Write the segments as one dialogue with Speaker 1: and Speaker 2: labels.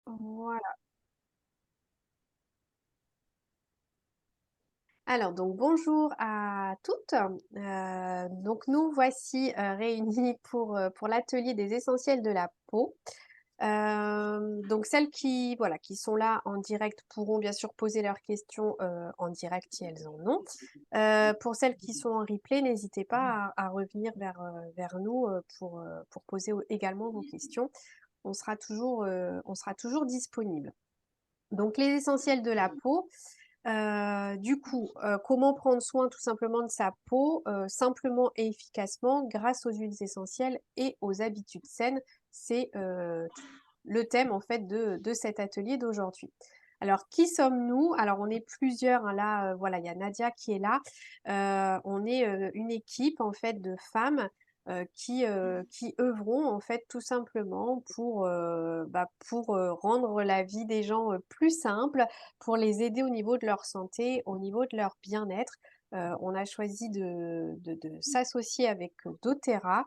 Speaker 1: Voilà. Alors donc bonjour à toutes. Donc nous voici, réunies pour l'atelier des essentiels de la peau. Donc celles qui voilà, qui sont là en direct pourront bien sûr poser leurs questions, en direct si elles en ont. Pour celles qui sont en replay, n'hésitez pas à revenir vers nous, pour poser également vos questions. On sera toujours disponible. Donc les essentiels de la peau, du coup, comment prendre soin tout simplement de sa peau, simplement et efficacement grâce aux huiles essentielles et aux habitudes saines? C'est, le thème en fait de cet atelier d'aujourd'hui. Alors qui sommes-nous? Alors on est plusieurs, hein, là, voilà, il y a Nadia qui est là. On est, une équipe en fait de femmes, qui œuvront en fait tout simplement pour rendre la vie des gens, plus simple, pour les aider au niveau de leur santé, au niveau de leur bien-être. On a choisi de s'associer avec doTERRA,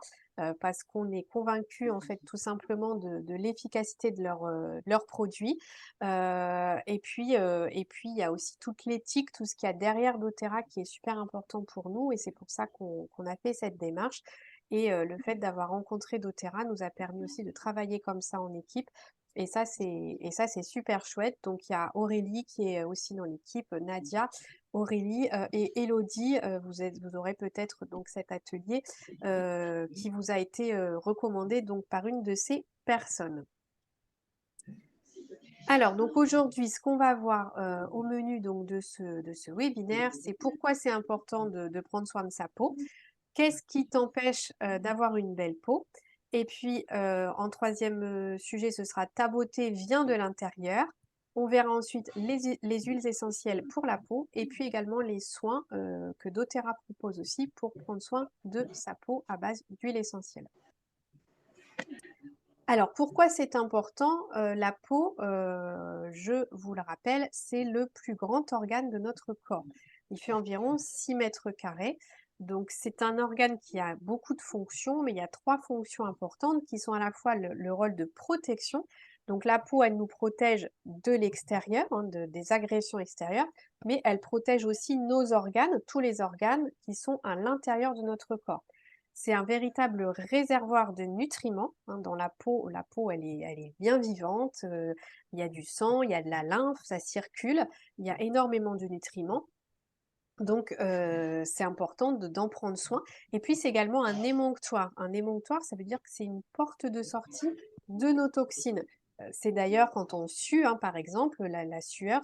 Speaker 1: parce qu'on est convaincu en fait tout simplement de l'efficacité de leurs produits. Et puis il y a aussi toute l'éthique, tout ce qu'il y a derrière doTERRA qui est super important pour nous et c'est pour ça qu'on a fait cette démarche. Et le fait d'avoir rencontré doTERRA nous a permis aussi de travailler comme ça en équipe et ça c'est super chouette. Donc il y a Aurélie qui est aussi dans l'équipe, Nadia, Aurélie, et Élodie, vous aurez peut-être donc cet atelier, qui vous a été, recommandé donc par une de ces personnes. Alors donc aujourd'hui, ce qu'on va voir, au menu donc de ce webinaire, c'est pourquoi c'est important de prendre soin de sa peau. Qu'est-ce qui t'empêche, d'avoir une belle peau? Et puis, en troisième sujet, ce sera ta beauté vient de l'intérieur. On verra ensuite les huiles essentielles pour la peau et puis également les soins, que doTERRA propose aussi pour prendre soin de sa peau à base d'huile essentielle. Alors pourquoi c'est important? La peau, je vous le rappelle, c'est le plus grand organe de notre corps. Il fait environ 6 mètres carrés. Donc c'est un organe qui a beaucoup de fonctions, mais il y a 3 fonctions importantes qui sont à la fois le rôle de protection. Donc la peau, elle nous protège de l'extérieur, hein, des agressions extérieures, mais elle protège aussi nos organes, tous les organes qui sont à l'intérieur de notre corps. C'est un véritable réservoir de nutriments, hein, dans la peau. La peau, elle est bien vivante, il y a du sang, il y a de la lymphe, ça circule, il y a énormément de nutriments. Donc c'est important d'en prendre soin et puis c'est également un émonctoire. Un émonctoire, ça veut dire que c'est une porte de sortie de nos toxines. C'est d'ailleurs quand on sue, hein, par exemple, la sueur,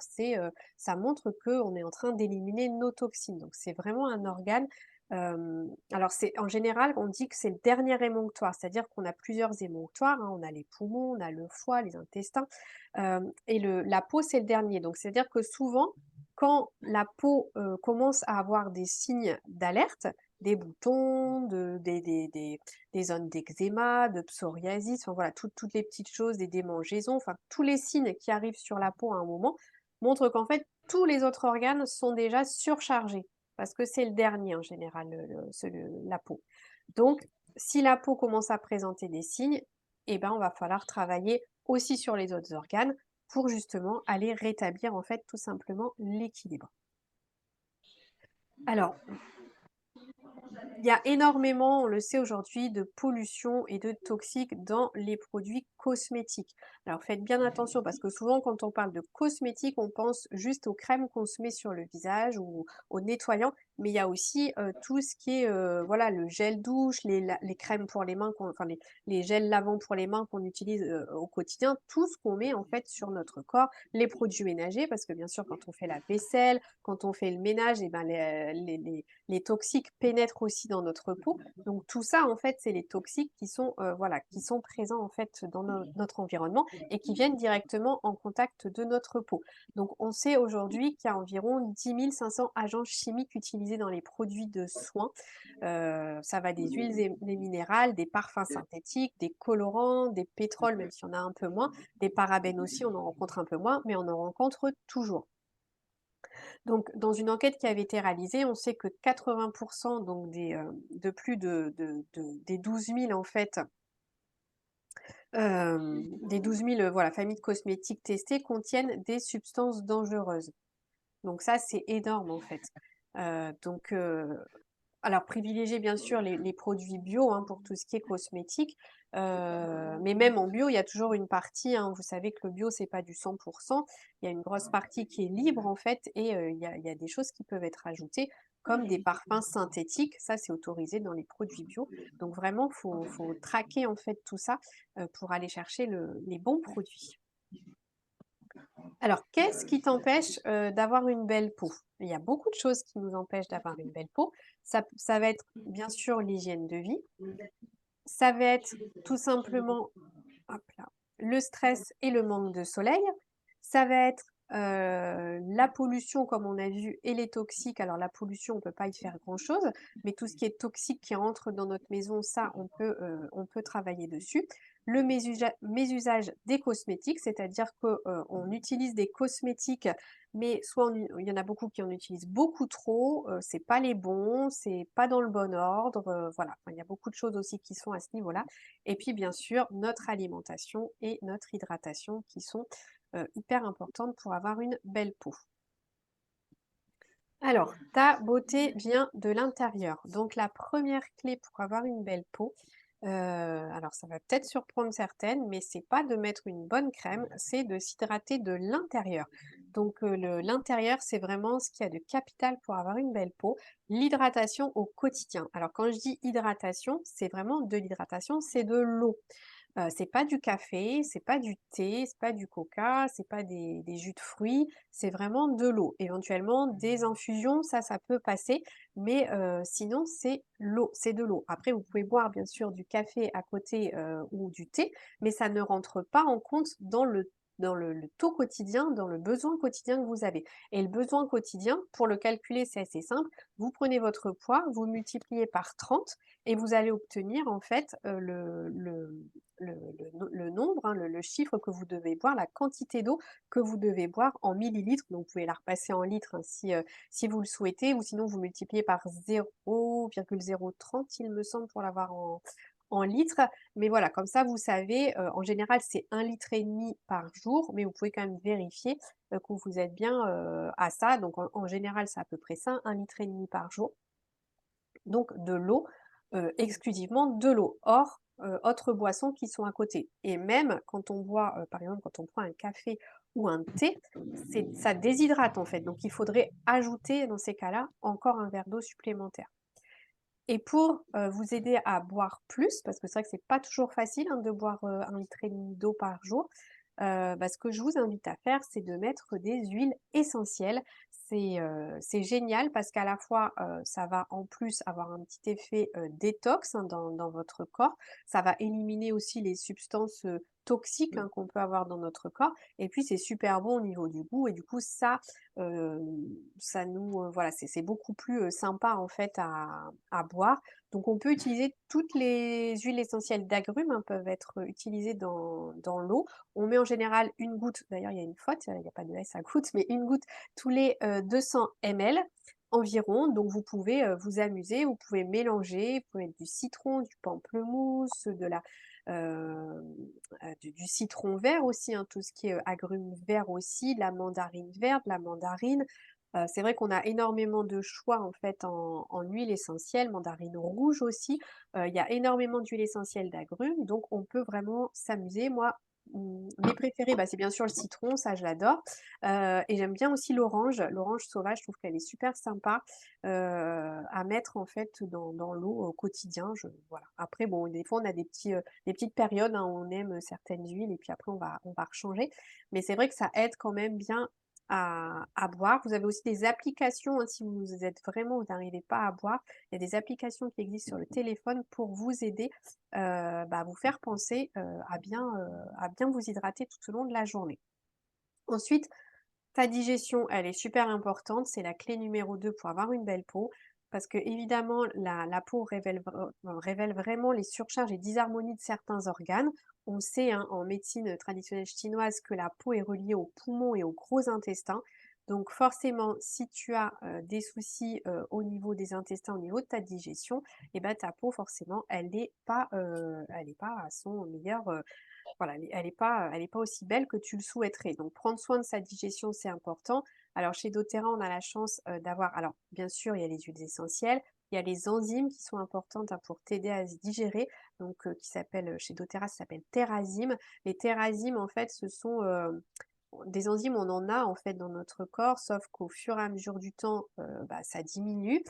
Speaker 1: ça montre qu'on est en train d'éliminer nos toxines. Donc c'est vraiment un organe, alors c'est en général, on dit que c'est le dernier émonctoire, c'est-à-dire qu'on a plusieurs émonctoires, hein. On a les poumons, on a le foie, les intestins, et la peau, c'est le dernier. Donc c'est-à-dire que souvent quand la peau, commence à avoir des signes d'alerte, des boutons, des zones d'eczéma, de psoriasis, enfin voilà, toutes les petites choses, des démangeaisons, enfin tous les signes qui arrivent sur la peau à un moment, montrent qu'en fait tous les autres organes sont déjà surchargés. Parce que c'est le dernier en général, la peau. Donc si la peau commence à présenter des signes, eh ben, on va falloir travailler aussi sur les autres organes pour justement aller rétablir en fait tout simplement l'équilibre. Alors, il y a énormément, on le sait aujourd'hui, de pollution et de toxiques dans les produits cosmétiques. Alors faites bien attention parce que souvent quand on parle de cosmétiques, on pense juste aux crèmes qu'on se met sur le visage ou aux nettoyants, mais il y a aussi tout ce qui est voilà, le gel douche, les crèmes pour les mains, enfin les gels lavants pour les mains qu'on utilise au quotidien, tout ce qu'on met en fait sur notre corps, les produits ménagers, parce que bien sûr quand on fait la vaisselle, quand on fait le ménage, et ben les toxiques pénètrent aussi dans notre peau. Donc tout ça, en fait, c'est les toxiques qui sont, voilà, qui sont présents en fait dans notre environnement et qui viennent directement en contact de notre peau. Donc on sait aujourd'hui qu'il y a environ 10 500 agents chimiques utilisés dans les produits de soins. Ça va des huiles des minérales, des parfums synthétiques, des colorants, des pétroles, même si on a un peu moins, des parabènes aussi, on en rencontre un peu moins, mais on en rencontre toujours. Donc, dans une enquête qui avait été réalisée, on sait que 80% donc de plus des 12 000 en fait des 12 000 voilà, familles de cosmétiques testées contiennent des substances dangereuses. Donc ça, c'est énorme en fait. Donc, alors privilégiez bien sûr les produits bio hein, pour tout ce qui est cosmétique, mais même en bio, il y a toujours une partie, hein, vous savez que le bio, c'est pas du 100%, il y a une grosse partie qui est libre en fait, et il y a des choses qui peuvent être ajoutées, comme des parfums synthétiques, ça c'est autorisé dans les produits bio. Donc vraiment, faut traquer en fait tout ça pour aller chercher les bons produits. Alors, qu'est-ce qui t'empêche d'avoir une belle peau? Il y a beaucoup de choses qui nous empêchent d'avoir une belle peau. Ça va être bien sûr l'hygiène de vie. Ça va être tout simplement hop là, le stress et le manque de soleil. Ça va être la pollution, comme on a vu, et les toxiques. Alors la pollution, on ne peut pas y faire grand-chose, mais tout ce qui est toxique qui rentre dans notre maison, ça, on peut travailler dessus. Le mésusage des cosmétiques, c'est-à-dire qu'on utilise des cosmétiques, mais soit il y en a beaucoup qui en utilisent beaucoup trop, c'est pas les bons, c'est pas dans le bon ordre, voilà. Enfin, il y a beaucoup de choses aussi qui sont à ce niveau-là. Et puis bien sûr, notre alimentation et notre hydratation qui sont hyper importantes pour avoir une belle peau. Alors, ta beauté vient de l'intérieur. Donc la première clé pour avoir une belle peau, alors ça va peut-être surprendre certaines, mais c'est pas de mettre une bonne crème, c'est de s'hydrater de l'intérieur. Donc l'intérieur, c'est vraiment ce qu'il y a de capital pour avoir une belle peau. L'hydratation au quotidien. Alors quand je dis hydratation, c'est vraiment de l'hydratation, c'est de l'eau. C'est pas du café, c'est pas du thé, c'est pas du coca, c'est pas des jus de fruits, c'est vraiment de l'eau. Éventuellement des infusions, ça peut passer, mais sinon c'est l'eau, c'est de l'eau. Après vous pouvez boire bien sûr du café à côté, ou du thé, mais ça ne rentre pas en compte dans le taux quotidien, dans le besoin quotidien que vous avez. Et le besoin quotidien, pour le calculer, c'est assez simple. Vous prenez votre poids, vous multipliez par 30 et vous allez obtenir en fait, le nombre, hein, le chiffre que vous devez boire, la quantité d'eau que vous devez boire en millilitres. Donc, vous pouvez la repasser en litres hein, si vous le souhaitez, ou sinon vous multipliez par 0,030, il me semble, pour l'avoir en litres. Mais voilà, comme ça, vous savez, en général, c'est 1,5 litre par jour, mais vous pouvez quand même vérifier que vous êtes bien à ça. Donc, en général, c'est à peu près ça, 1,5 litre par jour. Donc, de l'eau, exclusivement de l'eau, hors autres boissons qui sont à côté. Et même quand on boit, par exemple, quand on prend un café ou un thé, ça déshydrate en fait. Donc il faudrait ajouter dans ces cas-là encore un verre d'eau supplémentaire. Et pour vous aider à boire plus, parce que c'est vrai que c'est pas toujours facile hein, de boire 1,5 litre d'eau par jour, ce que je vous invite à faire, c'est de mettre des huiles essentielles. C'est génial parce qu'à la fois, ça va en plus avoir un petit effet détox hein, dans votre corps. Ça va éliminer aussi les substances toxiques hein, qu'on peut avoir dans notre corps. Et puis, c'est super bon au niveau du goût. Et du coup, euh, ça nous, voilà, c'est beaucoup plus sympa en fait à boire. Donc, on peut utiliser toutes les huiles essentielles d'agrumes, hein, peuvent être utilisées dans l'eau. On met en général une goutte, d'ailleurs il y a une faute, il n'y a pas de S à goutte, mais une goutte tous les 200 ml environ. Donc vous pouvez vous amuser, vous pouvez mélanger, vous pouvez mettre du citron, du pamplemousse, du citron vert aussi, hein, tout ce qui est agrumes verts aussi, de la mandarine verte, de la mandarine. C'est vrai qu'on a énormément de choix en fait en huile essentielle, mandarine rouge aussi. Il y a énormément d'huile essentielle d'agrumes, donc on peut vraiment s'amuser. Moi, mes préférés, c'est bien sûr le citron, ça je l'adore. Et j'aime bien aussi l'orange. L'orange sauvage, je trouve qu'elle est super sympa à mettre en fait dans l'eau au quotidien. Voilà. Après, bon, des fois on a des petites périodes hein, où on aime certaines huiles et puis après on va rechanger. Mais c'est vrai que ça aide quand même bien à boire. Vous avez aussi des applications, hein, si vous êtes vraiment, vous n'arrivez pas à boire, il y a des applications qui existent sur le téléphone pour vous aider à vous faire penser à bien vous hydrater tout au long de la journée. Ensuite, ta digestion, elle est super importante, c'est la clé numéro 2 pour avoir une belle peau. Parce que évidemment, la peau révèle vraiment les surcharges et disharmonies de certains organes. On sait hein, en médecine traditionnelle chinoise que la peau est reliée aux poumons et aux gros intestins. Donc forcément, si tu as des soucis au niveau des intestins, au niveau de ta digestion, et ben ta peau forcément, elle n'est pas à son meilleur. voilà, elle est pas aussi belle que tu le souhaiterais. Donc prendre soin de sa digestion, c'est important. Alors chez doTERRA, on a la chance, d'avoir alors bien sûr, il y a les huiles essentielles, il y a les enzymes qui sont importantes, hein, pour t'aider à se digérer, donc qui s'appellent, chez doTERRA, ça s'appelle Thérasime. Les Thérasimes, en fait, ce sont, des enzymes, on en a, en fait, dans notre corps, sauf qu'au fur et à mesure du temps, bah, ça diminue.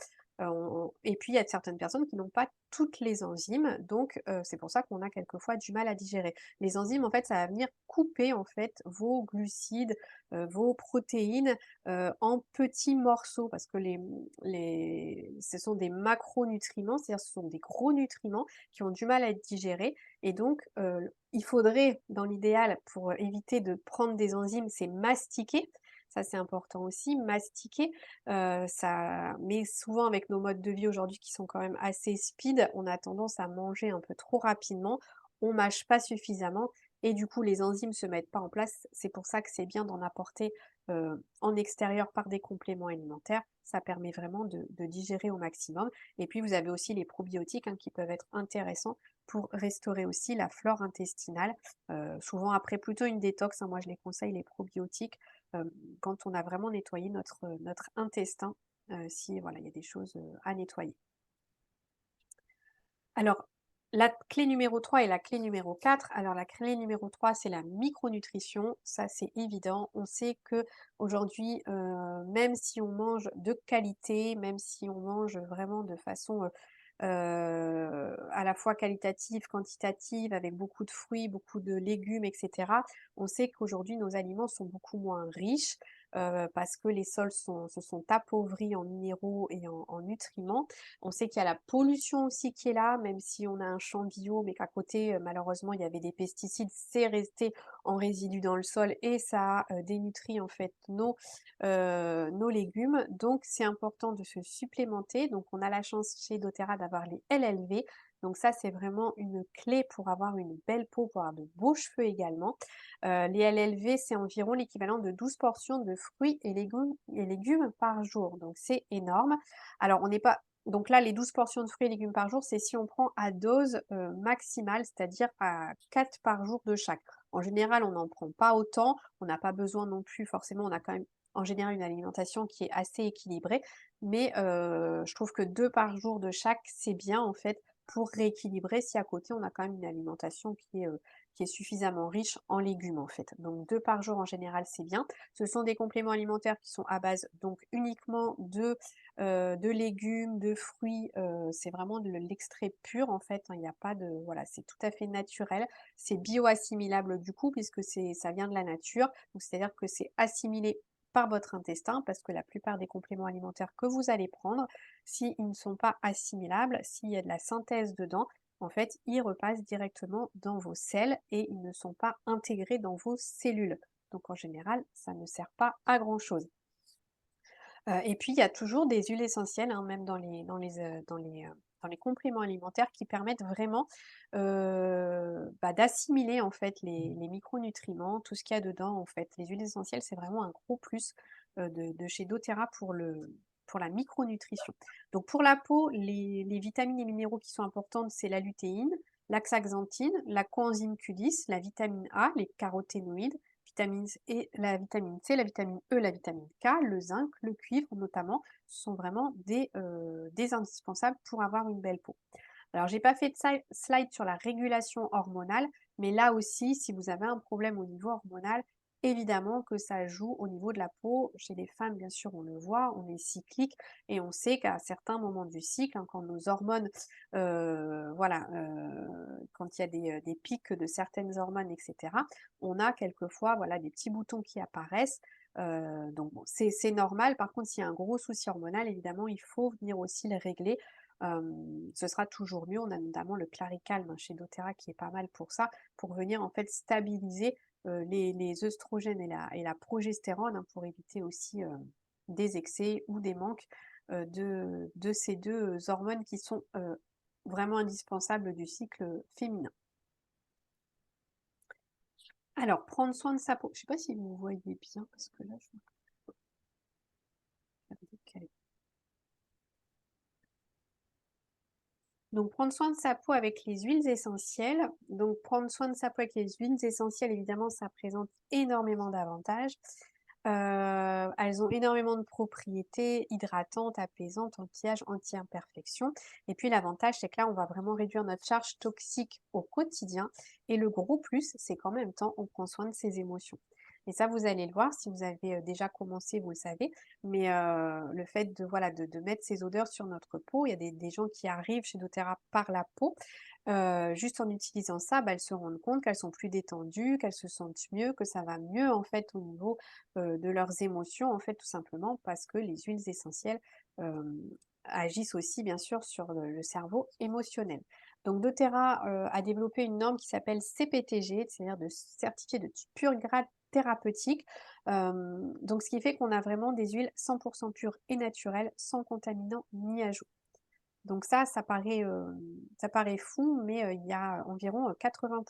Speaker 1: Et puis il y a certaines personnes qui n'ont pas toutes les enzymes, donc c'est pour ça qu'on a quelquefois du mal à digérer. Les enzymes, en fait, ça va venir couper, en fait, vos glucides, vos protéines, en petits morceaux parce que ce sont des macronutriments, c'est-à-dire ce sont des gros nutriments qui ont du mal à être digérés et donc il faudrait, dans l'idéal, pour éviter de prendre des enzymes, c'est mastiquer. Ça, c'est important aussi, mastiquer. Mais souvent avec nos modes de vie aujourd'hui qui sont quand même assez speed, on a tendance à manger un peu trop rapidement, on mâche pas suffisamment et du coup les enzymes se mettent pas en place. C'est pour ça que c'est bien d'en apporter, en extérieur par des compléments alimentaires. Ça permet vraiment de digérer au maximum et puis vous avez aussi les probiotiques, hein, qui peuvent être intéressants pour restaurer aussi la flore intestinale. Souvent après plutôt une détox, hein, moi je les conseille les probiotiques, quand on a vraiment nettoyé notre intestin, si voilà, il y a des choses, à nettoyer. Alors, la clé numéro 3 et la clé numéro 4. Alors la clé numéro 3, c'est la micronutrition. Ça, c'est évident. On sait qu'aujourd'hui, même si on mange de qualité, même si on mange vraiment de façon, à la fois qualitative, quantitative, avec beaucoup de fruits, beaucoup de légumes et cetera, on sait qu'aujourd'hui nos aliments sont beaucoup moins riches, parce que les sols se sont appauvris en minéraux et en nutriments. On sait qu'il y a la pollution aussi qui est là, même si on a un champ bio, mais qu'à côté, malheureusement, il y avait des pesticides, c'est resté en résidu dans le sol et ça a dénutri en fait nos légumes. Donc c'est important de se supplémenter. Donc on a la chance chez doTERRA d'avoir les LLV. Donc ça, c'est vraiment une clé pour avoir une belle peau, pour avoir de beaux cheveux également. Les LLV, c'est environ l'équivalent de 12 portions de fruits et légumes par jour. Donc c'est énorme. Alors on n'est pas donc là, les 12 portions de fruits et légumes par jour, c'est si on prend à dose maximale, c'est-à-dire à 4 par jour de chaque. En général, on n'en prend pas autant, on n'a pas besoin non plus, forcément, on a quand même en général une alimentation qui est assez équilibrée, mais je trouve que 2 par jour de chaque, c'est bien en fait pour rééquilibrer si à côté on a quand même une alimentation qui est suffisamment riche en légumes en fait. Donc 2 par jour en général, c'est bien. Ce sont des compléments alimentaires qui sont à base donc uniquement de légumes, de fruits, c'est vraiment de l'extrait pur en fait, hein, il n'y a pas de voilà, c'est tout à fait naturel. C'est bio-assimilable du coup puisque ça vient de la nature, donc c'est-à-dire que c'est assimilé par votre intestin parce que la plupart des compléments alimentaires que vous allez prendre, s'ils ne sont pas assimilables, s'il y a de la synthèse dedans, en fait, ils repassent directement dans vos selles et ils ne sont pas intégrés dans vos cellules. Donc en général, ça ne sert pas à grand chose. Et puis il y a toujours des huiles essentielles, hein, même dans les compléments alimentaires qui permettent vraiment, bah, d'assimiler en fait les micronutriments, tout ce qu'il y a dedans en fait. Les huiles essentielles, c'est vraiment un gros plus, de chez doTERRA pour la micronutrition. Donc pour la peau, les vitamines et minéraux qui sont importantes, c'est la lutéine, l'axanthine, la coenzyme Q10, la vitamine A, les caroténoïdes, la vitamine C, la vitamine E, la vitamine K, le zinc, le cuivre notamment, ce sont vraiment des indispensables pour avoir une belle peau. Alors j'ai pas fait de slide sur la régulation hormonale, mais là aussi, si vous avez un problème au niveau hormonal, évidemment que ça joue au niveau de la peau. Chez les femmes, bien sûr, on le voit, on est cyclique et on sait qu'à certains moments du cycle, hein, quand nos hormones, voilà, quand il y a des pics de certaines hormones, etc., on a quelquefois voilà, des petits boutons qui apparaissent. Donc bon, c'est normal. Par contre, s'il y a un gros souci hormonal, évidemment, il faut venir aussi le régler. Ce sera toujours mieux. On a notamment le Claricalme, hein, chez doTERRA qui est pas mal pour ça, pour venir en fait stabiliser les œstrogènes et la progestérone, hein, pour éviter aussi des excès ou des manques de ces deux hormones qui sont vraiment indispensables du cycle féminin. Alors, prendre soin de sa peau. Je ne sais pas si vous voyez bien, parce que là, je vais regarder quelle est. Donc prendre soin de sa peau avec les huiles essentielles. Donc prendre soin de sa peau avec les huiles essentielles, évidemment, ça présente énormément d'avantages. Elles ont énormément de propriétés hydratantes, apaisantes, anti-âge, anti-imperfection. Et puis l'avantage, c'est que là, on va vraiment réduire notre charge toxique au quotidien. Et le gros plus, c'est qu'en même temps, on prend soin de ses émotions. Et ça, vous allez le voir, si vous avez déjà commencé, vous le savez. Mais le fait de, voilà, de mettre ces odeurs sur notre peau, il y a des gens qui arrivent chez doTERRA par la peau. Juste en utilisant ça, bah, elles se rendent compte qu'elles sont plus détendues, qu'elles se sentent mieux, que ça va mieux en fait au niveau de leurs émotions, en fait, tout simplement parce que les huiles essentielles agissent aussi, bien sûr, sur le cerveau émotionnel. Donc, doTERRA a développé une norme qui s'appelle CPTG, c'est-à-dire de certifié de pur grade thérapeutique. Donc, ce qui fait qu'on a vraiment des huiles 100% pures et naturelles, sans contaminants ni ajouts. Donc ça paraît fou, mais il y a environ 80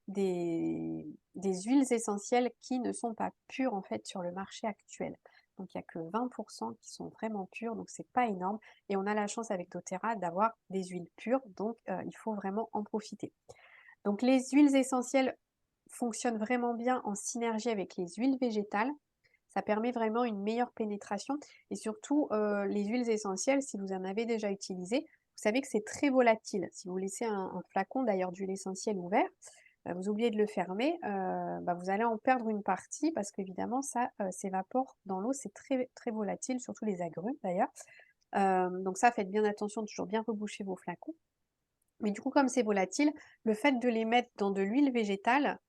Speaker 1: des huiles essentielles qui ne sont pas pures en fait sur le marché actuel. Donc il n'y a que 20 qui sont vraiment pures, donc c'est pas énorme. Et on a la chance avec doTERRA d'avoir des huiles pures, donc il faut vraiment en profiter. Donc les huiles essentielles fonctionnent vraiment bien en synergie avec les huiles végétales. Ça permet vraiment une meilleure pénétration et surtout, les huiles essentielles, si vous en avez déjà utilisé, vous savez que c'est très volatile. Si vous laissez un flacon d'ailleurs d'huile essentielle ouvert, vous oubliez de le fermer, bah, vous allez en perdre une partie parce qu'évidemment ça, s'évapore dans l'eau. C'est très, très volatile, surtout les agrumes d'ailleurs. Donc ça, faites bien attention de toujours bien reboucher vos flacons. Mais du coup, comme c'est volatile, le fait de les mettre dans de l'huile végétale,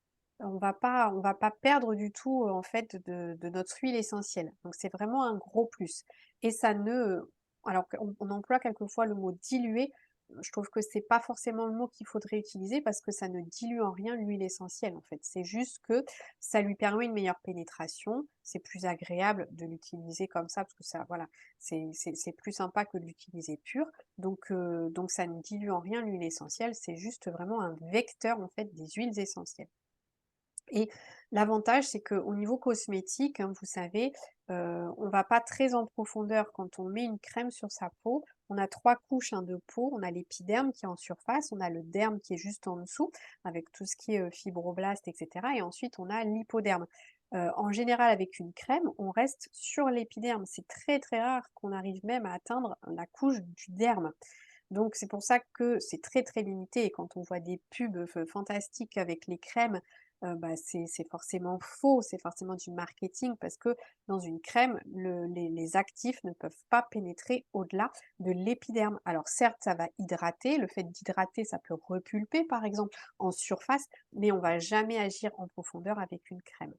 Speaker 1: on va pas perdre du tout, en fait, de notre huile essentielle. Donc c'est vraiment un gros plus et ça ne alors qu'on emploie quelquefois le mot diluer, je trouve que c'est pas forcément le mot qu'il faudrait utiliser parce que ça ne dilue en rien l'huile essentielle, en fait. C'est juste que ça lui permet une meilleure pénétration, c'est plus agréable de l'utiliser comme ça parce que ça voilà, c'est plus sympa que de l'utiliser pur. Donc ça ne dilue en rien l'huile essentielle, c'est juste vraiment un vecteur en fait des huiles essentielles. Et l'avantage, c'est qu'au niveau cosmétique, hein, vous savez, on va pas très en profondeur quand on met une crème sur sa peau. On a 3 couches, hein, de peau. On a l'épiderme qui est en surface, on a le derme qui est juste en dessous, avec tout ce qui est, fibroblastes et cetera et ensuite on a l'hypoderme. En général, avec une crème, on reste sur l'épiderme. C'est très, très rare qu'on arrive même à atteindre la couche du derme. Donc c'est pour ça que c'est très, très limité et quand on voit des pubs fantastiques avec les crèmes, bah, c'est forcément faux, c'est forcément du marketing parce que dans une crème, les actifs ne peuvent pas pénétrer au-delà de l'épiderme. Alors certes, ça va hydrater, le fait d'hydrater, ça peut repulper par exemple en surface, mais on va jamais agir en profondeur avec une crème.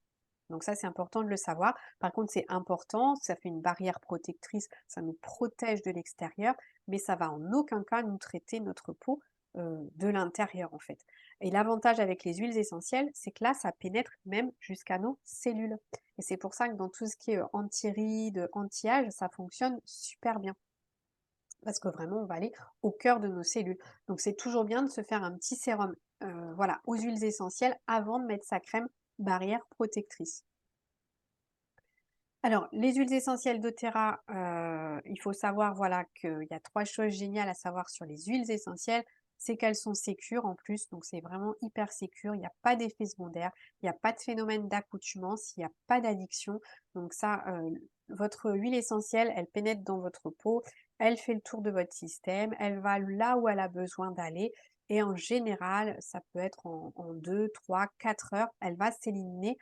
Speaker 1: Donc ça, c'est important de le savoir. Par contre, c'est important, ça fait une barrière protectrice, ça nous protège de l'extérieur, mais ça va en aucun cas nous traiter notre peau de l'intérieur en fait. Et l'avantage avec les huiles essentielles, c'est que là, ça pénètre même jusqu'à nos cellules. Et c'est pour ça que dans tout ce qui est anti-rides, anti-âge, ça fonctionne super bien. Parce que vraiment, on va aller au cœur de nos cellules. Donc c'est toujours bien de se faire un petit sérum voilà, aux huiles essentielles avant de mettre sa crème barrière protectrice. Alors, les huiles essentielles doTERRA, il faut savoir, voilà, qu'il y a 3 choses géniales à savoir sur les huiles essentielles. C'est qu'elles sont sécures en plus, donc c'est vraiment hyper sécure. Il n'y a pas d'effet secondaire, il n'y a pas de phénomène d'accoutumance, il n'y a pas d'addiction. Donc ça, votre huile essentielle, elle pénètre dans votre peau, elle fait le tour de votre système, elle va là où elle a besoin d'aller et en général, ça peut être en 2, 3, 4 heures, elle va s'éliminer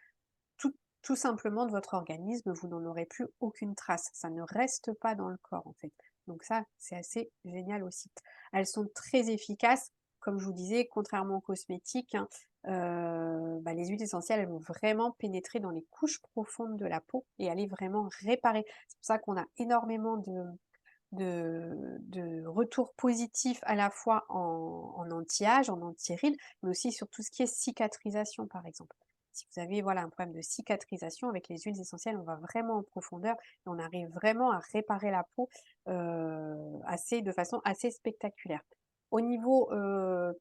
Speaker 1: tout tout simplement de votre organisme, vous n'en aurez plus aucune trace. Ça ne reste pas dans le corps en fait. Donc ça, c'est assez génial aussi. Elles sont très efficaces, comme je vous disais, contrairement aux cosmétiques, hein, bah, les huiles essentielles, elles vont vraiment pénétrer dans les couches profondes de la peau et aller vraiment réparer. C'est pour ça qu'on a énormément de retours positifs à la fois en anti-âge, en anti-rides, mais aussi sur tout ce qui est cicatrisation par exemple. Si vous avez voilà, un problème de cicatrisation avec les huiles essentielles, on va vraiment en profondeur et on arrive vraiment à réparer la peau de façon assez spectaculaire. Au niveau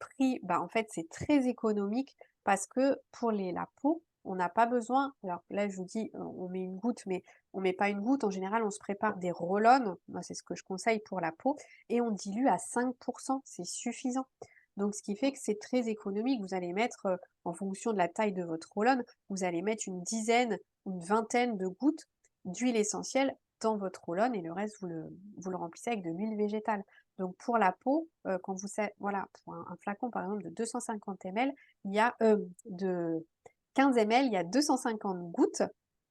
Speaker 1: prix, bah, en fait c'est très économique parce que pour la peau, On n'a pas besoin, alors là je vous dis, on met une goutte, mais on met pas une goutte. En général, on se prépare des roll-on, moi c'est ce que je conseille pour la peau et on dilue à 5, c'est suffisant. Donc ce qui fait que c'est très économique. Vous allez mettre, en fonction de la taille de votre roll-on, vous allez mettre une dizaine, une vingtaine de gouttes d'huile essentielle dans votre roll-on et le reste vous le remplissez avec de l'huile végétale. Donc pour la peau, quand vous voilà, pour un flacon par exemple de 250 ml, il y a, de 15 ml, il y a 250 gouttes.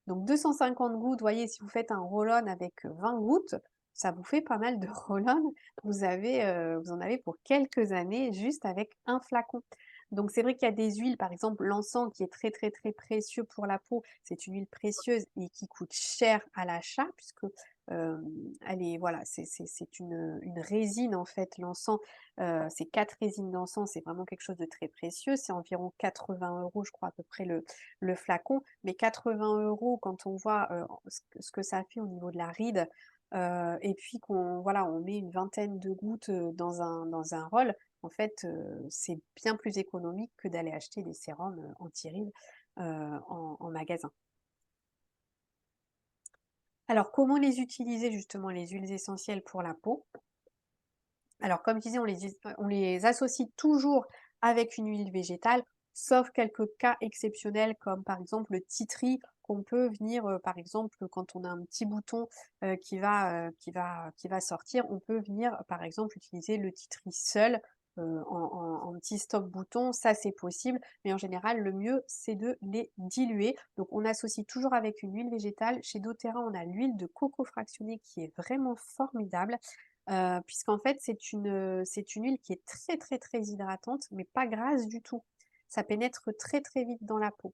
Speaker 1: Donc 250 gouttes, vous voyez, si vous faites un roll-on avec 20 gouttes, ça vous fait pas mal de roll-on. Vous en avez pour quelques années juste avec un flacon. Donc c'est vrai qu'il y a des huiles, par exemple l'encens qui est très très très précieux pour la peau, c'est une huile précieuse et qui coûte cher à l'achat puisque elle est voilà, c'est une résine en fait, l'encens, c'est 4 résines d'encens, c'est vraiment quelque chose de très précieux, c'est environ 80 € je crois à peu près le flacon, mais 80 € quand on voit, ce que ça fait au niveau de la ride, et puis qu'on voilà, on met une vingtaine de gouttes, dans un rôle, en fait, c'est bien plus économique que d'aller acheter des sérums, anti-rides, en magasin. Alors comment les utiliser justement les huiles essentielles pour la peau? Alors comme je disais, on les associe toujours avec une huile végétale, sauf quelques cas exceptionnels comme par exemple le tea tree qu'on peut venir, par exemple, quand on a un petit bouton, qui va sortir, on peut venir, par exemple, utiliser le tea tree seul, en petit stop bouton, ça c'est possible, mais en général le mieux c'est de les diluer. Donc on associe toujours avec une huile végétale. Chez doTERRA, on a l'huile de coco fractionnée qui est vraiment formidable. Puisqu'en fait, c'est une huile qui est très, très, très hydratante, mais pas grasse du tout. Ça pénètre très, très vite dans la peau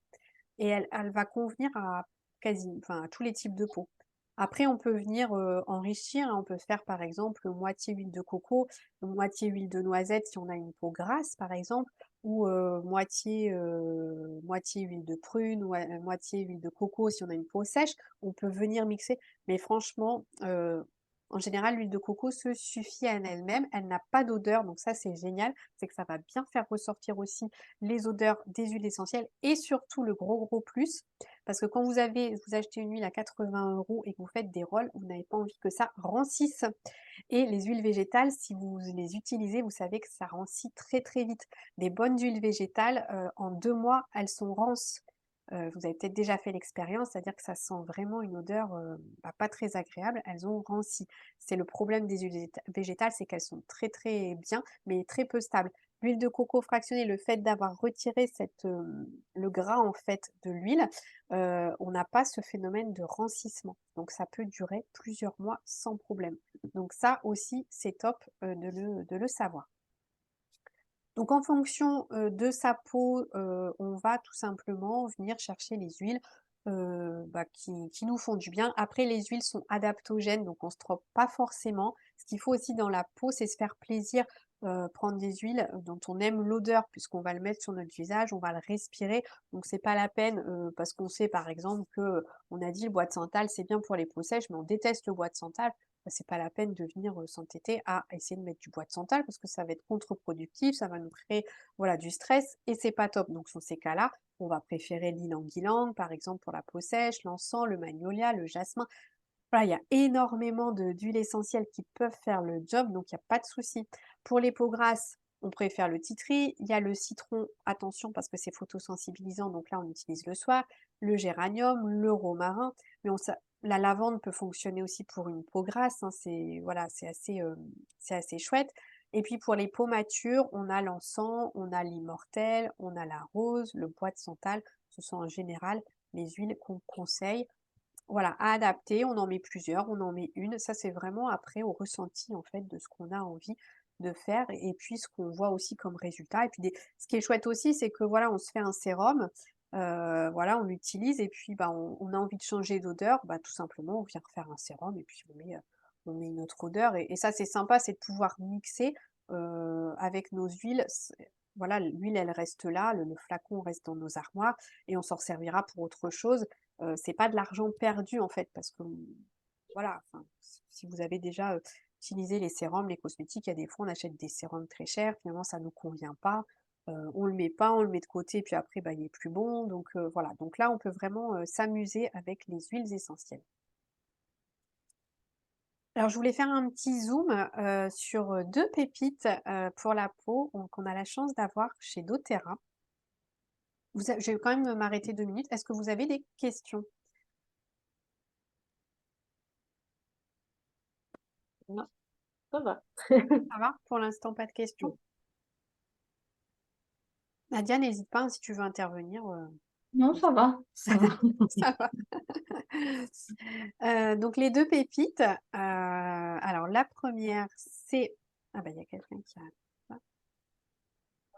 Speaker 1: et elle va convenir à enfin, à tous les types de peau. Après, on peut venir, enrichir, hein. On peut faire, par exemple, moitié huile de coco, moitié huile de noisette si on a une peau grasse, par exemple, ou moitié huile de prune, ou moitié huile de coco si on a une peau sèche. On peut venir mixer, mais franchement, en général, l'huile de coco se suffit à elle-même. Elle n'a pas d'odeur, donc ça, c'est génial. C'est que ça va bien faire ressortir aussi les odeurs des huiles essentielles et surtout le gros, gros plus, parce que quand vous achetez une huile à 80 € et que vous faites des rolls, vous n'avez pas envie que ça rancisse. Et les huiles végétales, si vous les utilisez, vous savez que ça rancit très, très vite. Des bonnes huiles végétales, en 2 mois, elles sont rances. Vous avez peut-être déjà fait l'expérience, c'est-à-dire que ça sent vraiment une odeur, pas très agréable, elles ont ranci. C'est le problème des huiles végétales, c'est qu'elles sont très, très bien, mais très peu stables. L'huile de coco fractionnée, le fait d'avoir retiré le gras en fait de l'huile, on n'a pas ce phénomène de rancissement. Donc ça peut durer plusieurs mois sans problème. Donc ça aussi, c'est top, de le savoir. Donc en fonction, de sa peau, on va tout simplement venir chercher les huiles, qui nous font du bien. Après les huiles sont adaptogènes, donc on se trompe pas forcément. Ce qu'il faut aussi dans la peau, c'est se faire plaisir, prendre des huiles, dont on aime l'odeur puisqu'on va le mettre sur notre visage, on va le respirer. Donc c'est pas la peine, parce qu'on sait par exemple que, on a dit le bois de santal c'est bien pour les peaux sèches, mais on déteste le bois de santal. Bah, c'est pas la peine de venir, s'entêter à essayer de mettre du bois de santal parce que ça va être contre-productif, ça va nous créer, voilà, du stress et c'est pas top. Donc dans ces cas-là, on va préférer l'ylang-ylang, par exemple, pour la peau sèche, l'encens, le magnolia, le jasmin. Voilà, il y a énormément d'huiles essentielles qui peuvent faire le job, donc il y a pas de souci. Pour les peaux grasses, on préfère le tea tree. Il y a le citron, attention parce que c'est photosensibilisant, donc là on utilise le soir, le géranium, le romarin, mais la lavande peut fonctionner aussi pour une peau grasse, hein, c'est voilà, c'est assez chouette. Et puis pour les peaux matures, on a l'encens, on a l'immortel, on a la rose, le bois de santal. Ce sont en général les huiles qu'on conseille. Voilà, à adapter, on en met plusieurs, on en met une. Ça, c'est vraiment après au ressenti en fait de ce qu'on a envie de faire et puis ce qu'on voit aussi comme résultat. Et puis ce qui est chouette aussi, c'est que voilà, on se fait un sérum, voilà, on l'utilise et puis bah, on a envie de changer d'odeur, bah, tout simplement, on vient refaire un sérum et puis on met une autre odeur. Et ça, c'est sympa, c'est de pouvoir mixer avec nos huiles. Voilà, l'huile, elle reste là, le flacon reste dans nos armoires et on s'en servira pour autre chose. C'est pas de l'argent perdu en fait parce que, voilà, enfin, si vous avez déjà, utilisé les sérums, les cosmétiques, il y a des fois on achète des sérums très chers, finalement ça nous convient pas. on le met pas, on le met de côté, puis après, bah, il est plus bon. Donc voilà, donc là, on peut vraiment s'amuser avec les huiles essentielles. Alors, je voulais faire un petit zoom sur deux pépites pour la peau qu'on a la chance d'avoir chez doTERRA. Je vais quand même m'arrêter 2 minutes. Est-ce que vous avez des questions?
Speaker 2: Non, ça va.
Speaker 1: Ça va? Pour l'instant, pas de questions?
Speaker 2: Oui.
Speaker 1: Nadia, n'hésite pas, hein, si tu veux intervenir.
Speaker 2: Non, ça va, ça va.
Speaker 1: Ça va. Donc les deux pépites, alors la première, c'est ah bah, il y a quelqu'un qui arrive. Là,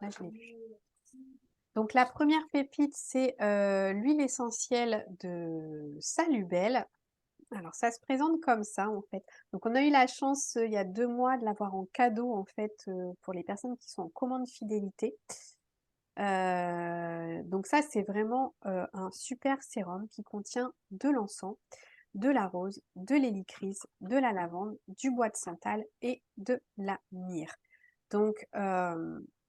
Speaker 1: là, je l'ai vu. Donc la première pépite, c'est l'huile essentielle de Salubelle. Alors ça se présente comme ça, en fait. Donc on a eu la chance, il y a 2 mois, de l'avoir en cadeau, en fait, pour les personnes qui sont en commande fidélité. Donc ça, c'est vraiment, un super sérum qui contient de l'encens, de la rose, de l'hélicryse, de la lavande, du bois de santal et de la myrrhe. Donc,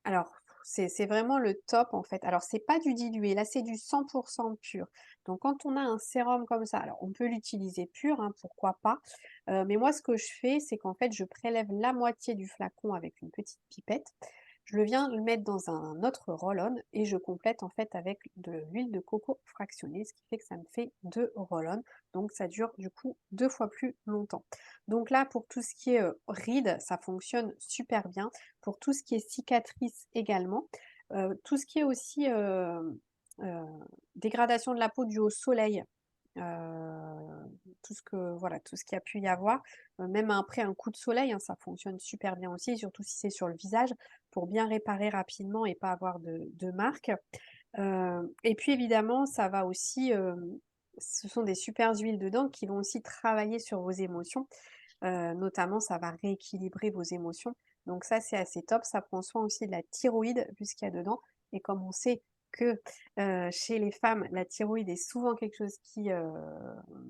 Speaker 1: alors c'est vraiment le top en fait. Alors c'est pas du dilué, là c'est du 100 pur. Donc quand on a un sérum comme ça, alors on peut l'utiliser pur, hein, pourquoi pas. Mais moi ce que je fais, c'est qu'en fait je prélève la moitié du flacon avec une petite pipette. Je le viens le mettre dans un autre roll-on et je complète en fait avec de l'huile de coco fractionnée, ce qui fait que ça me fait 2 roll-on. Donc ça dure du coup 2 fois plus longtemps. Donc là, pour tout ce qui est rides, ça fonctionne super bien. Pour tout ce qui est cicatrices également. Tout ce qui est aussi euh, dégradation de la peau due au soleil. Tout ce que voilà, tout ce qu'il y a pu y avoir, même après un coup de soleil, hein, ça fonctionne super bien aussi, surtout si c'est sur le visage, pour bien réparer rapidement et pas avoir de marques. Et puis évidemment, ça va aussi, ce sont des super huiles dedans qui vont aussi travailler sur vos émotions. Notamment, ça va rééquilibrer vos émotions. Donc ça, c'est assez top. Ça prend soin aussi de la thyroïde, puisqu'il y a dedans. Et comme on sait que chez les femmes, la thyroïde est souvent quelque chose qui,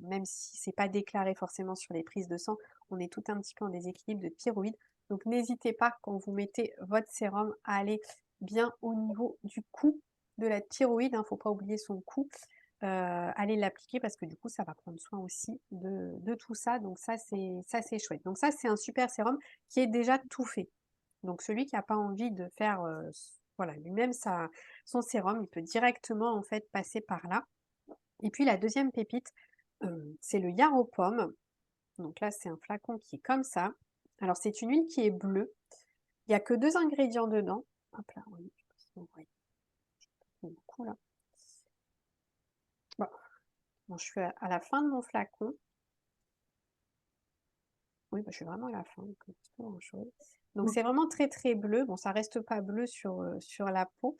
Speaker 1: même si c'est pas déclaré forcément sur les prises de sang, on est tout un petit peu en déséquilibre de thyroïde. Donc n'hésitez pas, quand vous mettez votre sérum, à aller bien au niveau du cou de la thyroïde. Il ne faut pas oublier son cou. Aller l'appliquer parce que du coup ça va prendre soin aussi de tout ça, donc ça c'est chouette. Donc ça c'est un super sérum qui est déjà tout fait. Donc celui qui a pas envie de faire, voilà, lui-même son sérum, il peut directement en fait passer par là. Et puis la deuxième pépite, c'est le Yarrow Pomme. Donc là c'est un flacon qui est comme ça. Alors c'est une huile qui est bleue. Il y a que 2 ingrédients dedans. Hop là, oui, je sais pas si vous voyez. Beaucoup là. Bon, je suis à la fin de mon flacon. Oui, bah, je suis vraiment à la fin, donc pas grand-chose. Donc c'est vraiment très, très bleu. Bon, ça reste pas bleu sur la peau.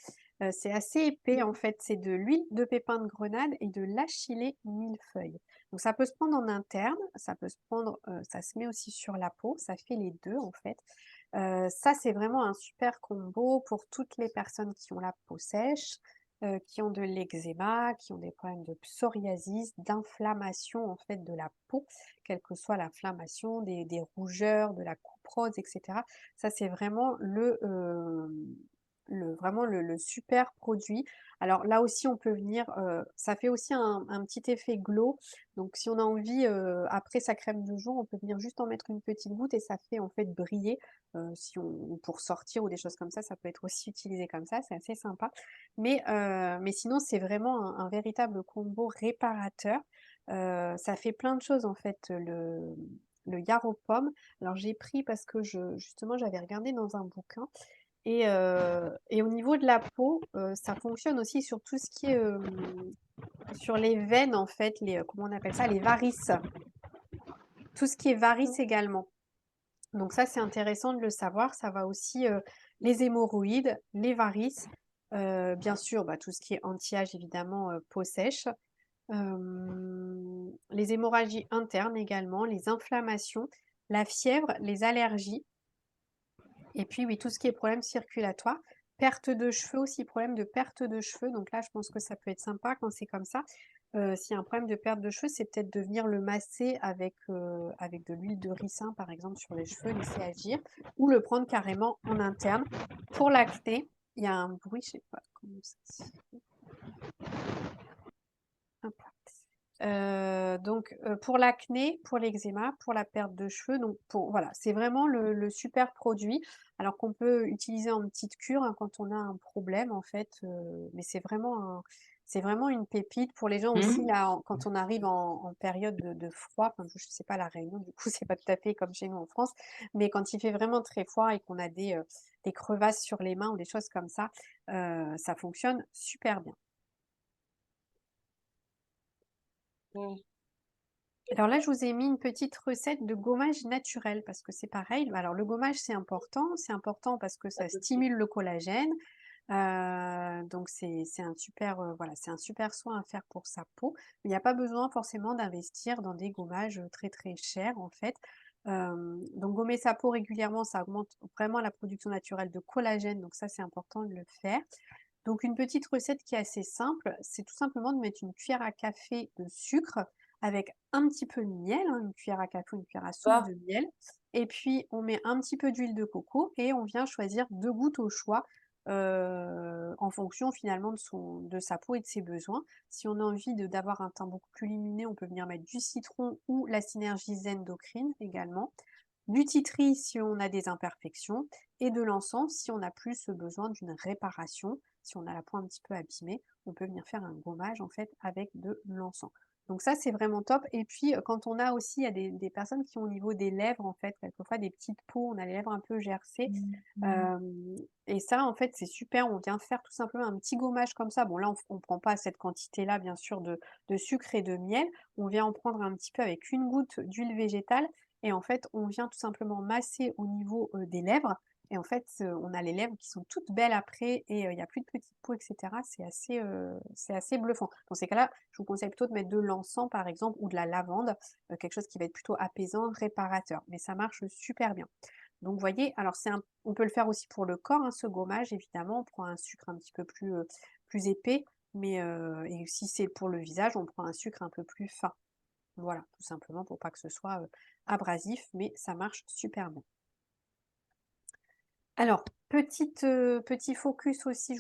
Speaker 1: C'est assez épais en fait. C'est de l'huile de pépin de grenade et de l'achillée millefeuille. Donc ça peut se prendre en interne, ça peut se prendre, ça se met aussi sur la peau, ça fait les 2 en fait. Ça, c'est vraiment un super combo pour toutes les personnes qui ont la peau sèche, qui ont de l'eczéma, qui ont des problèmes de psoriasis, d'inflammation en fait de la peau, quelle que soit l'inflammation, des rougeurs, de la couperose, etc. Ça, c'est vraiment vraiment le super produit. Alors là aussi, on peut venir, ça fait aussi un petit effet glow. Donc si on a envie, après sa crème de jour, on peut venir juste en mettre une petite goutte et ça fait en fait briller. Si on, pour sortir ou des choses comme ça peut être aussi utilisé comme ça, c'est assez sympa. Mais sinon, c'est vraiment un véritable combo réparateur. Ça fait plein de choses en fait, le Yarrow Pomme. Alors j'ai pris parce que justement, j'avais regardé dans un bouquin et au niveau de la peau, ça fonctionne aussi sur tout ce qui est, sur les veines en fait, comment on appelle ça? Les varices. Tout ce qui est varices également. Donc ça, c'est intéressant de le savoir. Ça va aussi, les hémorroïdes, les varices, bien sûr, bah, tout ce qui est anti-âge évidemment, peau sèche. Les hémorragies internes également, les inflammations, la fièvre, les allergies et puis oui, tout ce qui est problème circulatoire. Perte de cheveux aussi, problème de perte de cheveux, donc là, je pense que ça peut être sympa quand c'est comme ça. S'il y a un problème de perte de cheveux, c'est peut-être de venir le masser avec de l'huile de ricin, par exemple, sur les cheveux, laisser agir ou le prendre carrément en interne. Pour l'acné il y a un bruit, je sais pas comment ça se fait. Hop là. Donc, pour l'acné, pour l'eczéma, pour la perte de cheveux, donc voilà, c'est vraiment le super produit. Alors qu'on peut utiliser en petite cure, hein, quand on a un problème en fait, mais c'est vraiment une pépite pour les gens aussi
Speaker 2: Mmh.
Speaker 1: là, quand on arrive en période de froid, enfin je sais pas la Réunion du coup c'est pas tout à fait comme chez nous en France, mais quand il fait vraiment très froid et qu'on a des crevasses sur les mains ou des choses comme ça fonctionne super bien.
Speaker 2: Mmh.
Speaker 1: Alors là, je vous ai mis une petite recette de gommage naturel parce que c'est pareil. Alors le gommage, c'est important parce que ça stimule le collagène. Donc c'est un super, voilà, c'est un super soin à faire pour sa peau. Il n'y a pas besoin forcément d'investir dans des gommages, très, très chers en fait. Donc gommer sa peau régulièrement, ça augmente vraiment la production naturelle de collagène, donc ça, c'est important de le faire. Donc une petite recette qui est assez simple, c'est tout simplement de mettre une cuillère à café de sucre avec un petit peu de miel, hein, une cuillère à café ou une cuillère à soupe
Speaker 2: Ah,
Speaker 1: de miel. Et puis on met un petit peu d'huile de coco et on vient choisir 2 gouttes au choix, en fonction finalement de sa peau et de ses besoins. Si on a envie d'avoir un teint beaucoup plus lumineux, on peut venir mettre du citron ou la synergie zen-endocrine également. Du titri si on a des imperfections et de l'encens si on a plus besoin d'une réparation. Si on a la peau un petit peu abîmée, on peut venir faire un gommage en fait avec de l'encens. Donc ça, c'est vraiment top. Et puis, quand on a aussi, il y a des personnes qui ont au niveau des lèvres, en fait, quelquefois des petites peaux, on a les lèvres un peu gercées. Et ça, en fait, c'est super. On vient faire tout simplement un petit gommage comme ça. Bon, là, on ne prend pas cette quantité-là, bien sûr, de sucre et de miel. On vient en prendre un petit peu avec une goutte d'huile végétale. Et en fait, on vient tout simplement masser au niveau des lèvres. Et en fait, on a les lèvres qui sont toutes belles après et il n'y a plus de petites peaux, etc. C'est assez bluffant. Dans ces cas-là, je vous conseille plutôt de mettre de l'encens, par exemple, ou de la lavande, quelque chose qui va être plutôt apaisant, réparateur. Mais ça marche super bien. Donc, vous voyez, alors on peut le faire aussi pour le corps, hein, ce gommage, évidemment. On prend un sucre un petit peu plus épais, mais et si c'est pour le visage, on prend un sucre un peu plus fin. Voilà, tout simplement pour pas que ce soit abrasif, mais ça marche super bien. Alors, petit focus aussi,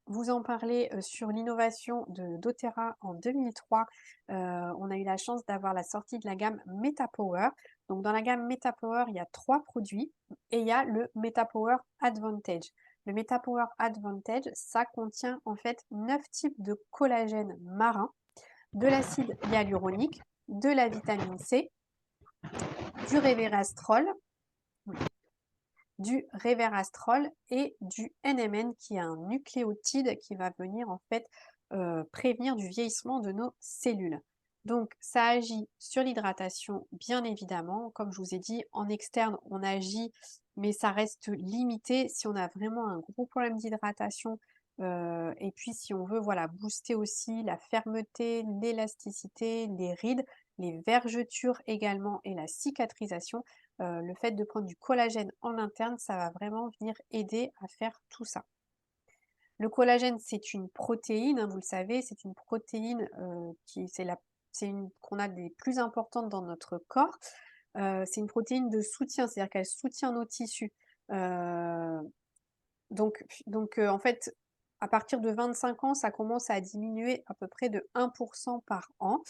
Speaker 1: vous en parlé sur l'innovation de doTERRA en 2003. On a eu la chance d'avoir la sortie de la gamme MetaPower. Donc, dans la gamme MetaPower, il y a 3 produits et il y a le MetaPower Advantage. Le MetaPower Advantage, ça contient en fait 9 types de collagène marin, de l'acide hyaluronique, de la vitamine C, du resveratrol, et du NMN qui est un nucléotide qui va venir en fait prévenir du vieillissement de nos cellules. Donc ça agit sur l'hydratation bien évidemment. Comme je vous ai dit, en externe on agit mais ça reste limité si on a vraiment un gros problème d'hydratation. Et puis si on veut voilà, booster aussi la fermeté, l'élasticité, les rides, les vergetures également et la cicatrisation, le fait de prendre du collagène en interne, ça va vraiment venir aider à faire tout ça. Le collagène, c'est une protéine, hein, vous le savez, c'est une protéine c'est une qu'on a des plus importantes dans notre corps. C'est une protéine de soutien, c'est-à-dire qu'elle soutient nos tissus. Euh, en fait, à partir de 25 ans, ça commence à diminuer à peu près de 1% par an.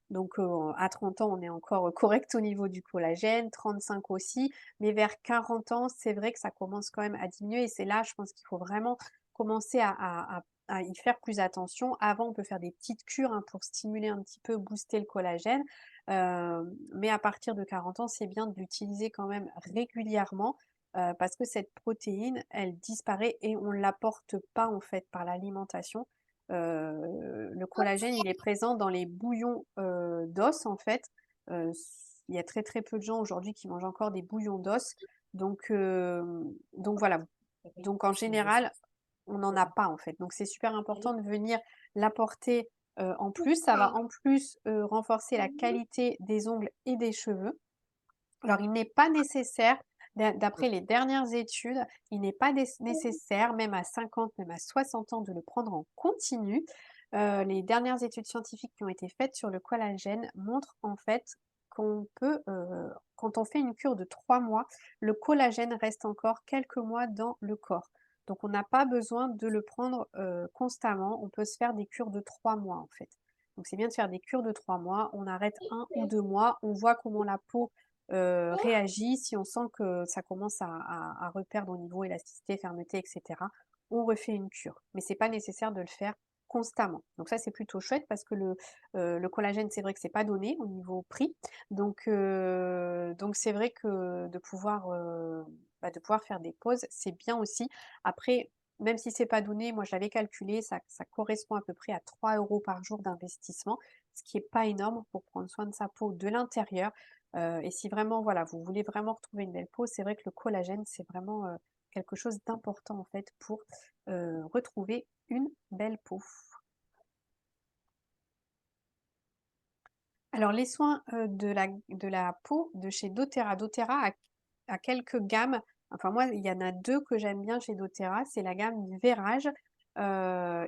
Speaker 1: Donc, à 30 ans, on est encore correct au niveau du collagène, 35 aussi, mais vers 40 ans, c'est vrai que ça commence quand même à diminuer et c'est là, je pense qu'il faut vraiment commencer à y faire plus attention. Avant, on peut faire des petites cures, hein, pour stimuler un petit peu, booster le collagène, mais à partir de 40 ans, c'est bien de l'utiliser quand même régulièrement, parce que cette protéine, elle disparaît et on ne l'apporte pas, en fait, par l'alimentation. Le collagène, il est présent dans les bouillons d'os en fait. Euh, il y a très très peu de gens aujourd'hui qui mangent encore des bouillons d'os. Donc voilà. Donc en général, on n'en a pas en fait. Donc c'est super important de venir l'apporter en plus. Ça va en plus renforcer la qualité des ongles et des cheveux. Alors, il n'est pas nécessaire, d'après les dernières études, il n'est pas nécessaire, même à 50, même à 60 ans, de le prendre en continu. Les dernières études scientifiques qui ont été faites sur le collagène montrent en fait qu'on peut, quand on fait une cure de 3 mois, le collagène reste encore quelques mois dans le corps. Donc on n'a pas besoin de le prendre, constamment. On peut se faire des cures de 3 mois, en fait. Donc c'est bien de faire des cures de 3 mois. On arrête 1 ou 2 mois, on voit comment la peau, réagit. Si on sent que ça commence à reperdre au niveau élasticité, fermeté et cetera, on refait une cure. Mais c'est pas nécessaire de le faire constamment. Donc ça, c'est plutôt chouette parce que le collagène, c'est vrai que c'est pas donné au niveau prix. Donc c'est vrai que de pouvoir faire des pauses, c'est bien aussi. Après, même si c'est pas donné, moi je l'avais calculé, ça correspond à peu près à 3 € par jour d'investissement, ce qui est pas énorme pour prendre soin de sa peau de l'intérieur. Et si vraiment, voilà, vous voulez vraiment retrouver une belle peau, c'est vrai que le collagène, c'est vraiment, quelque chose d'important en fait pour, retrouver une belle peau. Alors les soins, de la peau de chez doTERRA. doTERRA a quelques gammes, enfin moi il y en a 2 que j'aime bien chez doTERRA, c'est la gamme Vérage,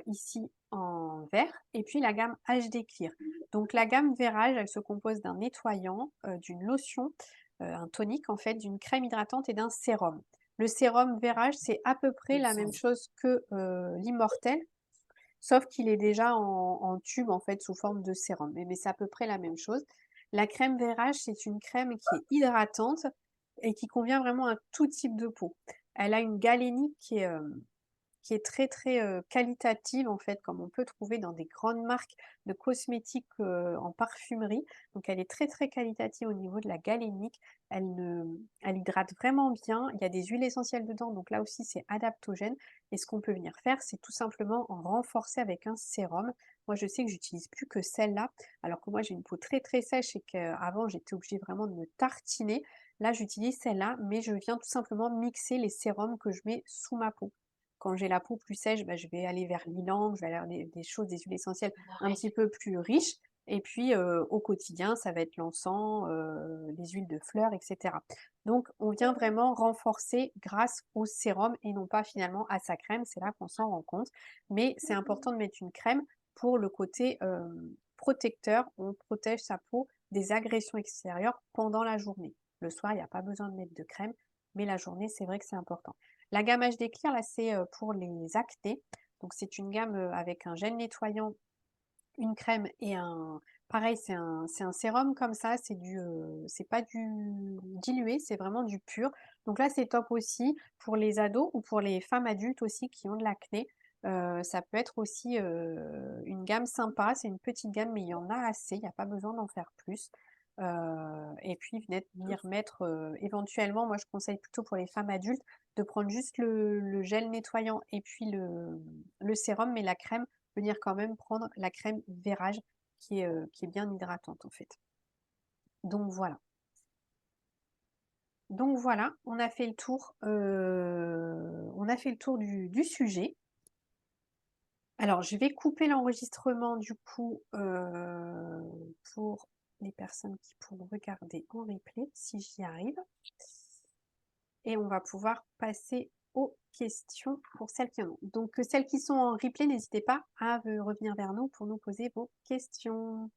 Speaker 1: ici en vert et puis la gamme HD Clear. Donc la gamme Vérage, elle se compose d'un nettoyant, d'une lotion, un tonique en fait, d'une crème hydratante et d'un sérum. Le sérum Vérage, c'est à peu près la même chose que, l'Immortelle, sauf qu'il est déjà en tube, en fait, sous forme de sérum. Mais c'est à peu près la même chose. La crème Vérage, c'est une crème qui est hydratante et qui convient vraiment à tout type de peau. Elle a une galénique qui est très, très, qualitative en fait, comme on peut trouver dans des grandes marques de cosmétiques, en parfumerie. Donc elle est très, très qualitative au niveau de la galénique. Elle hydrate vraiment bien. Il y a des huiles essentielles dedans, donc là aussi c'est adaptogène et ce qu'on peut venir faire, c'est tout simplement en renforcer avec un sérum. Moi je sais que j'utilise plus que celle-là, alors que moi j'ai une peau très, très sèche et qu'avant j'étais obligée vraiment de me tartiner. Là j'utilise celle-là, mais je viens tout simplement mixer les sérums que je mets sous ma peau. Quand j'ai la peau plus sèche, je vais aller vers l'ylang, je vais aller vers des choses, des huiles essentielles un petit peu plus riches. Et puis, au quotidien, ça va être l'encens, les huiles de fleurs, et cetera. Donc, on vient vraiment renforcer grâce au sérum et non pas finalement à sa crème. C'est là qu'on s'en rend compte. Mais c'est important de mettre une crème pour le côté protecteur. On protège sa peau des agressions extérieures pendant la journée. Le soir, il n'y a pas besoin de mettre de crème, mais la journée, c'est vrai que c'est important. La gamme HD Clear, là, c'est pour les acnés. Donc, c'est une gamme avec un gel nettoyant, une crème et un. Pareil, c'est un sérum comme ça, c'est pas du dilué, c'est vraiment du pur. Donc là, c'est top aussi pour les ados ou pour les femmes adultes aussi qui ont de l'acné. Ça peut être aussi une gamme sympa, c'est une petite gamme, mais il y en a assez, il n'y a pas besoin d'en faire plus. Et puis venir mettre éventuellement, moi je conseille plutôt pour les femmes adultes de prendre juste le gel nettoyant et puis le sérum, mais la crème, venir quand même prendre la crème Vérage qui est bien hydratante en fait. Donc voilà. Donc voilà, on a fait le tour, du sujet. Alors je vais couper l'enregistrement du coup pour les personnes qui pourront regarder en replay si j'y arrive. Et on va pouvoir passer aux questions pour celles qui en ont. Donc celles qui sont en replay, n'hésitez pas à revenir vers nous pour nous poser vos questions.